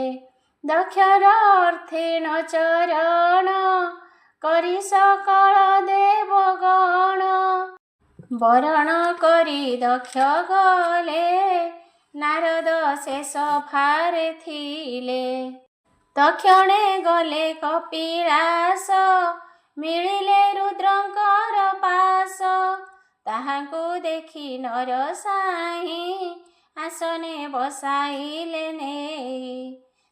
ଦକ୍ଷର ଅର୍ଥେଣ ଚରଣ କରି ସକଳ ଦେବଗଣ ବରଣ କରି ଦକ୍ଷ ଗଲେ ନାରଦ ସେ ସଭାରେ ଥିଲେ ତକ୍ଷଣେ ଗଲେ କପିଳାସ ମିଳିଲେ ରୁଦ୍ରଙ୍କର ପାଶ ତାହାଙ୍କୁ ଦେଖି ନରସାହିଁ ଆସନେ ବସାଇଲେ ନେଇ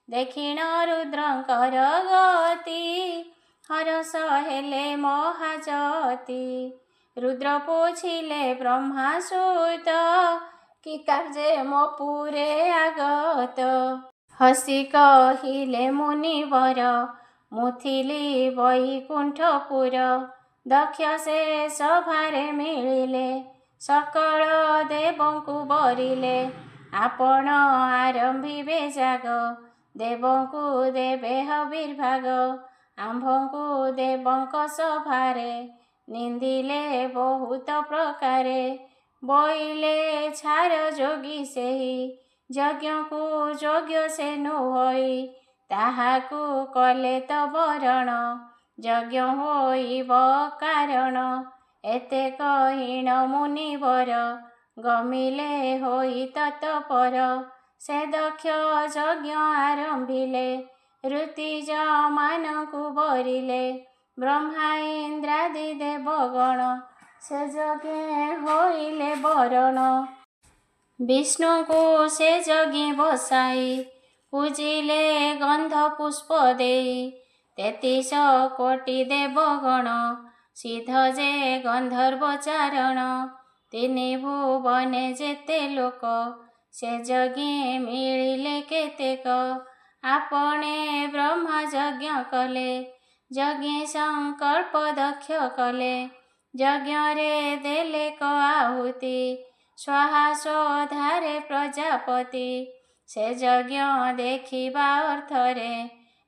ଦେଖିଣ ରୁଦ୍ରଙ୍କର ଗତି ହରସ ହେଲେ ମହାଜତି ରୁଦ୍ର ପୁଛିଲେ ବ୍ରହ୍ମା ସୂତ କି କାର୍ଯ୍ୟ ମୋ ପୁରେ ଆଗତ ହସି କହିଲେ ମୁନିବର ମୁଁ ଥିଲି ବୈକୁଣ୍ଠପୁର ଦକ୍ଷ ସେ ସଭାରେ ମିଳିଲେ ସକଳ ଦେବଙ୍କୁ ବରିଲେ ଆପଣ ଆରମ୍ଭିବେ ଯାଗ ଦେବଙ୍କୁ ଦେବେ ହବିର୍ଭାଗ ଆମ୍ଭଙ୍କୁ ଦେବଙ୍କ ସଭାରେ ନିନ୍ଦିଲେ ବହୁତ ପ୍ରକାରେ ବୋଇଲେ ଛାର ଯୋଗୀ ସେହି ଯଜ୍ଞକୁ ଯୋଗ୍ୟ ସେ ନୁହୋଇ ତାହାକୁ କଲେ ତ ବରଣ ଯଜ୍ଞ ହୋଇବ କାରଣ ଏତେ କହିଣ ମୁନିବର ଗମିଲେ ହୋଇ ତତ୍ପର ସେ ଦକ୍ଷ ଯଜ୍ଞ ଆରମ୍ଭିଲେ ଋତିଜ ମାନଙ୍କୁ ବରିଲେ ବ୍ରହ୍ମା ଇନ୍ଦ୍ରାଦି ଦେବଗଣ ସେ ଯଜ୍ଞେ ହୋଇଲେ ବରଣ ବିଷ୍ଣୁଙ୍କୁ ସେ ଯଜ୍ଞେ ବସାଇ ପୂଜିଲେ ଗନ୍ଧ ପୁଷ୍ପ ଦେଇ 33 କୋଟି ଦେବଗଣ ସିଦ୍ଧ ଯେ ଗନ୍ଧର୍ବ ଚାରଣ ତିନି ଭୁବନେ ଯେତେ ଲୋକ ସେ ଯଜ୍ଞେ ମିଳିଲେ କେତେକ ଆପଣେ ବ୍ରହ୍ମା ଯଜ୍ଞ କଲେ ଯଜ୍ଞେ ସଂକଳ୍ପ ଦକ୍ଷ କଲେ ଯଜ୍ଞରେ ଦେଲେ କ ଆହୁତି ସ୍ୱାହା ସ୍ୱଧାରେ ପ୍ରଜାପତି ସେ ଯଜ୍ଞ ଦେଖିବା ଅର୍ଥରେ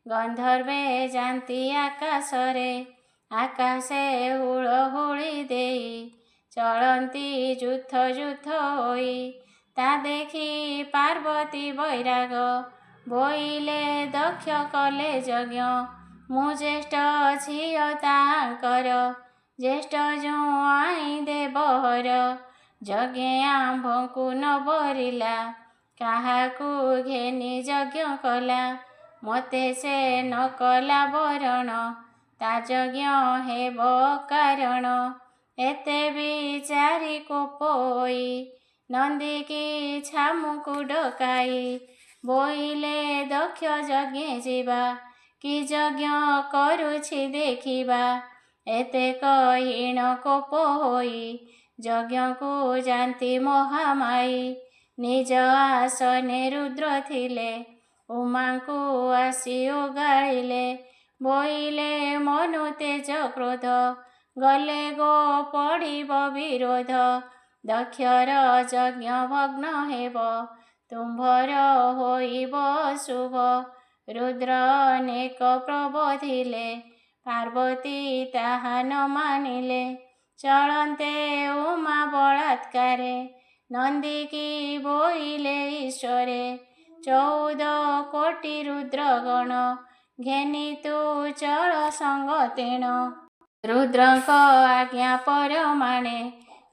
ଗନ୍ଧର୍ବେ ଯାନ୍ତି ଆକାଶରେ ଆକାଶେ ହୁଳହୁଳି ଦେଇ ଚଳନ୍ତି ଯୁଥ ଯୁଥ ହୋଇ ତା ଦେଖି ପାର୍ବତୀ ବୈରାଗ ବୋଇଲେ ଦକ୍ଷ କଲେ ଯଜ୍ଞ ମୁଁ ଜ୍ୟେଷ୍ଠ ଝିଅ ତାଙ୍କର ଜ୍ୟେଷ୍ଠ ଜୁଆଇଁ ଦେବହର ଯଜ୍ଞେ ଆମ୍ଭଙ୍କୁ ନ ବରିଲା କାହାକୁ ଘେନି ଯଜ୍ଞ କଲା ମୋତେ ସେ ନ କଲା ବରଣ ତା ଯଜ୍ଞ ହେବ କାରଣ ଏତେ ବିଚାରି କୋପ ହୋଇ ନନ୍ଦିକି ଛାମୁକୁ ଡକାଇ ବୋଇଲେ ଦକ୍ଷ ଯଜ୍ଞେ ଯିବା କି ଯଜ୍ଞ କରୁଛି ଦେଖିବା ଏତେ କହିଣ କୋପ ହୋଇ ଯଜ୍ଞକୁ ଯାନ୍ତି ମହାମାଇ ନିଜ ଆସନେ ରୁଦ୍ର ଥିଲେ ଉମାଙ୍କୁ ଆସି ଓଗାଳିଲେ ବୋଇଲେ ମନୁ ତେଜ କ୍ରୋଧ ଗଲେ ଗୋ ପଡ଼ିବ ବିରୋଧ ଦକ୍ଷର ଯଜ୍ଞ ଭଗ୍ନ ହେବ ତୁମ୍ଭର ହୋଇବ ଶୁଭ ରୁଦ୍ର ଅନେକ ପ୍ରବୋଧିଲେ ପାର୍ବତୀ ତାହା ନ ମାନିଲେ ଚଳନ୍ତେ ଉମା ବଳାତ୍କାରେ ନନ୍ଦିକି ବୋଇଲେ ଈଶ୍ୱରେ 14 କୋଟି ରୁଦ୍ରଗଣ ଘେନି ତୁ ଚଳ ସଙ୍ଗ ତେଣ। ରୁଦ୍ରଙ୍କ ଆଜ୍ଞା ପରମାଣେ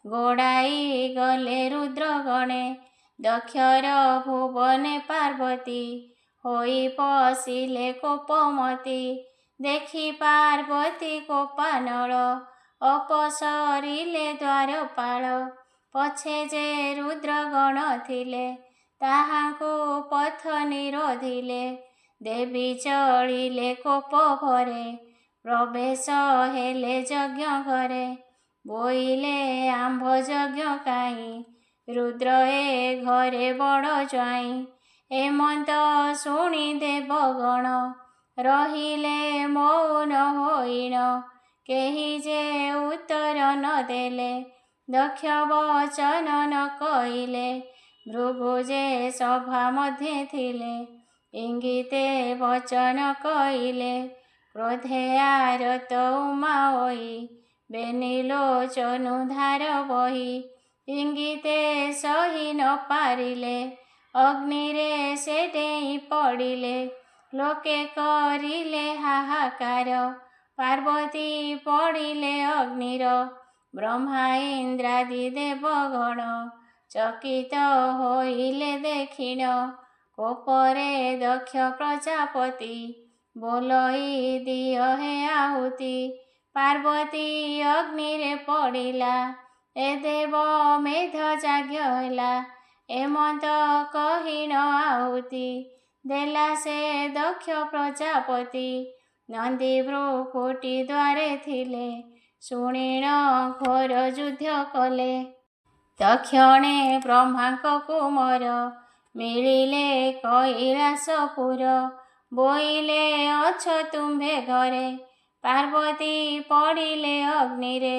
ଗୋଡ଼ାଇ ଗଲେ ରୁଦ୍ରଗଣେ। ଦକ୍ଷର ଭୁବନେ ପାର୍ବତୀ ହୋଇ ପଶିଲେ କୋପମତି। ଦେଖି ପାର୍ବତୀ କୋପାନଳ ଅପସରିଲେ ଦ୍ୱାରପାଳ। ପଛେ ଯେ ରୁଦ୍ରଗଣ ଥିଲେ ତାହାଙ୍କୁ ପଥ ନିରୋଧିଲେ। ଦେବୀ ଚଳିଲେ କୋପ ଭରେ ପ୍ରବେଶ ହେଲେ ଯଜ୍ଞ ଘରେ। ବୋଇଲେ ଆମ୍ଭ ଯଜ୍ଞ କାହିଁ ରୁଦ୍ର ଏ ଘରେ ବଡ଼ ଜ୍ୱାଇଁ। ଏମନ୍ତ ଶୁଣି ଦେବଗଣ ରହିଲେ ମୌନ ହୋଇଣ। କେହି ଯେ ଉତ୍ତର ନ ଦେଲେ ଦକ୍ଷ ବଚନ ନ କହିଲେ। ଭୃଗୁ ଯେ ସଭା ମଧ୍ୟେ ଥିଲେ ଇଙ୍ଗିତେ ବଚନ କହିଲେ। କ୍ରୋଧେ ଆରତ ଉମା ହୋଇ ବେନି ଲୋଚନୁ ଧାର ବହି। ଇଙ୍ଗିତେ ସହି ନ ପାରିଲେ ଅଗ୍ନିରେ ସେ ଡେଇଁ ପଡ଼ିଲେ। ଲୋକେ କରିଲେ ହାହାକାର ପାର୍ବତୀ ପଡ଼ିଲେ ଅଗ୍ନିର। ବ୍ରହ୍ମା ଇନ୍ଦ୍ରାଦି ଦେବଗଣ ଚକିତ ହୋଇଲେ ଦେଖିଣ। କୋପରେ ଦକ୍ଷ ପ୍ରଜାପତି ବୋଲଇ ଦିଅ ହେ ଆହୁତି। ପାର୍ବତୀ ଅଗ୍ନିରେ ପଡ଼ିଲା ଏ ଦେବ ମେଧ ଯାଜ୍ଞ ହେଲା। ଏମନ୍ତ କହିଣ ଆହୁତି ଦେଲା ସେ ଦକ୍ଷ ପ୍ରଜାପତି। ନନ୍ଦୀ ଭ୍ରୁକୁଟି ଦ୍ୱାରେ ଥିଲେ ଶୁଣିଣ ଘୋର ଯୁଦ୍ଧ କଲେ। ତକ୍ଷଣେ ବ୍ରହ୍ମାଙ୍କ କୁମର ମିଳିଲେ କୈଳାସପୁର। ବୋଇଲେ ଅଛ ତୁମ୍ଭେ ଘରେ ପାର୍ବତୀ ପଡ଼ିଲେ ଅଗ୍ନିରେ।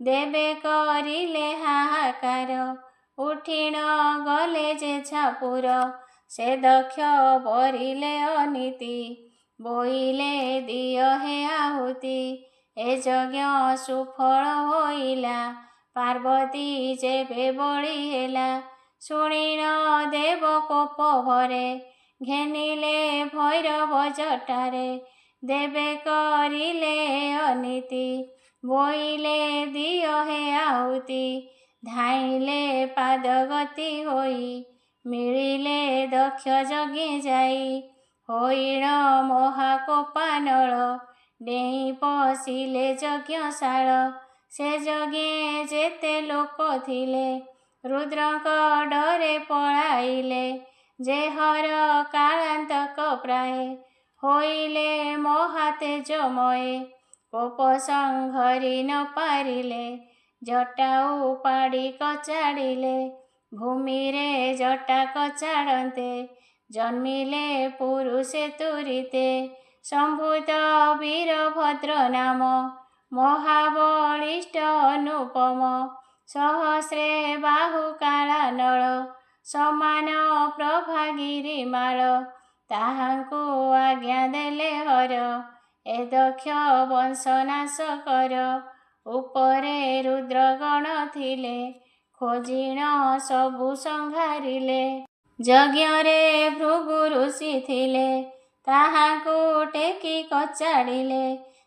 ଦେବେ କରିଲେ ହାହାକାର ଉଠିଣ ଗଲେ ଯେ ଝାପୁର। ସେ ଦକ୍ଷ ବରିଲେ ଅନୀତି ବୋଇଲେ ଦିଅ ହେ ଆହୁତି। ଏ ଯଜ୍ଞ ସୁଫଳ ହୋଇଲା ପାର୍ବତୀ ଯେବେ ବଳି ହେଲା। ଶୁଣିଣ ଦେବ କୋପ ଭରେ ଘେନିଲେ ଭୈରବ ଜଟାରେ। ଦେବେ କରିଲେ ଅନୀତି ବୋଇଲେ ଦିଅ ହେ ଆହୁତି। ଧାଇଁଲେ ପାଦଗତି ହୋଇ ମିଳିଲେ ଦକ୍ଷ ଯଜ୍ଞେ ଯାଇ। ହୋଇଣ ମହାକୋପାନଳ ଡେଇଁ ପଶିଲେ ଯଜ୍ଞଶାଳ। ସେ ଯଜ୍ଞେ ଯେତେ ଲୋକ ଥିଲେ ରୁଦ୍ରଙ୍କ ଡରେ ପଳାଇଲେ। ଯେ ହର କାଳାନ୍ତକ ପ୍ରାୟେ ହୋଇଲେ ମହା ତେଜମୟେ। କୋପ ସଂଘରି ନ ପାରିଲେ ଜଟା ଉପାଡ଼ି କଚାଡ଼ିଲେ। ଭୂମିରେ ଜଟା କଚାଡ଼ନ୍ତେ ଜନ୍ମିଲେ ପୁରୁଷେ ତୁରିତେ। ସମ୍ଭୂତ ବୀରଭଦ୍ର ନାମ ମହାବଳିଷ୍ଠ ଅନୁପମ। ସହସ୍ରେ ବାହୁ କାଳାନଳ ସମାନ ପ୍ରଭା ଗିରିମାଳ। ତାହାଙ୍କୁ ଆଜ୍ଞା ଦେଲେ ହର ଏ ଦକ୍ଷ ବଂଶ ନାଶ କର। ଉପରେ ରୁଦ୍ରଗଣ ଥିଲେ ଖୋଜିଣ ସବୁ ସଂଘାରିଲେ। ଯଜ୍ଞରେ ଭୃଗୁ ଋଷି ଥିଲେ ତାହାଙ୍କୁ ଟେକି କଚାଡ଼ିଲେ।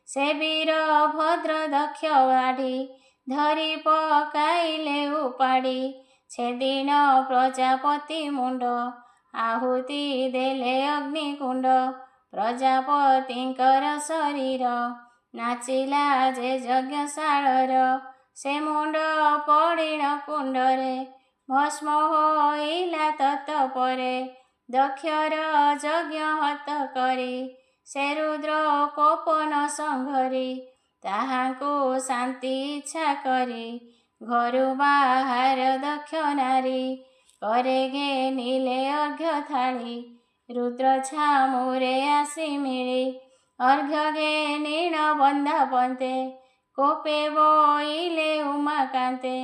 ସେ ବୀରଭଦ୍ର ଦକ୍ଷ ବାଢ଼ି ଧରି ପକାଇଲେ ଉପାଡ଼ି। ସେଦିନ ପ୍ରଜାପତି ମୁଣ୍ଡ ଆହୁତି ଦେଲେ ଅଗ୍ନିକୁଣ୍ଡ। ପ୍ରଜାପତିଙ୍କର ଶରୀର ନାଚିଲା ଯେ ଯଜ୍ଞଶାଳର। ସେ ମୁଣ୍ଡ ପଡ଼ିଣ କୁଣ୍ଡରେ ଭସ୍ମ ହୋଇଲା ତତପରେ। ଦକ୍ଷର ଯଜ୍ଞ ହତ କରି ସେ ରୁଦ୍ର କୋପ ନ ସଂଘରି। ତାହାଙ୍କୁ ଶାନ୍ତି ଇଚ୍ଛା କରି ଘରୁ ବାହାର ଦକ୍ଷ ନାରୀ। ପରେ ଘେନିଲେ ଅର୍ଘ୍ୟ ଥାଳି ରୁଦ୍ର ଛାମୁରେ ଆସି ମିଳି। ଅର୍ଘ୍ୟ ଘେନିଣ ବନ୍ଦାପନ୍ତେ କୋପେ ବୋଇଲେ ଉମାକାନ୍ତେ।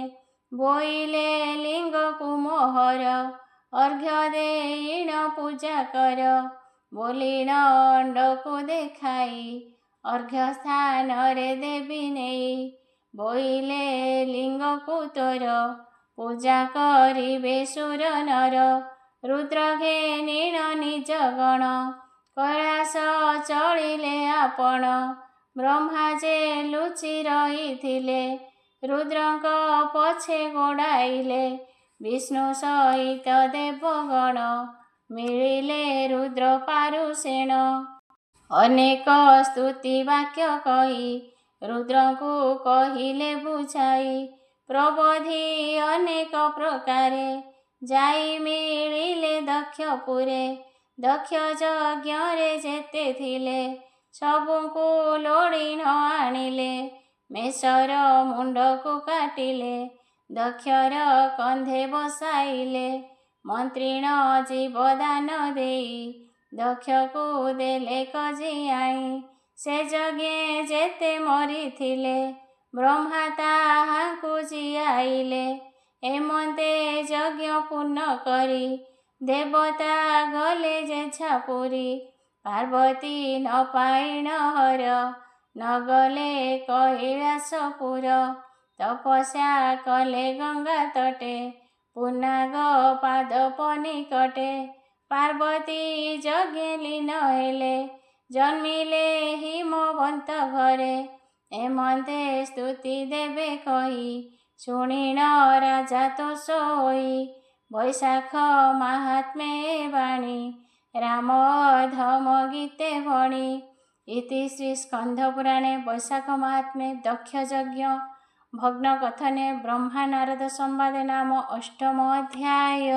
ବୋଇଲେ ଲିଙ୍ଗକୁ ମୋହର ଅର୍ଘ୍ୟ ଦେଇଣ ପୂଜା କର। ବୋଲିଣ ଅଣ୍ଡକୁ ଦେଖାଇ ଅର୍ଘ୍ୟ ସ୍ଥାନରେ ଦେବୀ ନେଇ। ବୋଇଲେ ଲିଙ୍ଗକୁ ତୋର ପୂଜା କରିବେ ସୁର ନର। रुद्र घेनिण निज गण कैलास चलिले आपण ब्रह्मा जे लुचि रहिथिले रुद्रଙ୍କ पछे गोड़ाइले विष्णु सहित देवगण मिलिले रुद्र पारुषेण अनेक स्तुति वाक्य कही रुद्रଙ୍କୁ कहिले बुझाई प्रबोधि अनेक प्रकारे जाई मिलिले दक्षपुरे दक्ष यज्ञरे जेते थिले सबुଙ୍କୁ लोड़ी न आनिले मेषर मुंडକୁ काटिले दक्षर कंधे बसाइले मंत्रीण जीवदान देई दक्षକୁ देले कजियाई से यज्ञे जेते मरिथिले ब्रह्मा ताहाଙ୍କୁ जियाइले एमते यज्ञ पूर्ण करी देवता गले जेछापुरी पार्वती न पाइण हर न गले कैलासपुर तपस्या कले गंगा तटे पुनाग पादप निकटे पार्वती यज्ञे लीन हेले जन्मिले हिमवंत घरे एमते स्तुति देवे कही शुणिण राजा तो सोई वैशाख महात्मे वाणी राम धम गीते भणी इति श्री स्कंधपुराणे वैशाख महात्म्ये दक्ष यज्ञ भग्न कथने ब्रह्मा नारद संवादे नाम 8म अध्याय।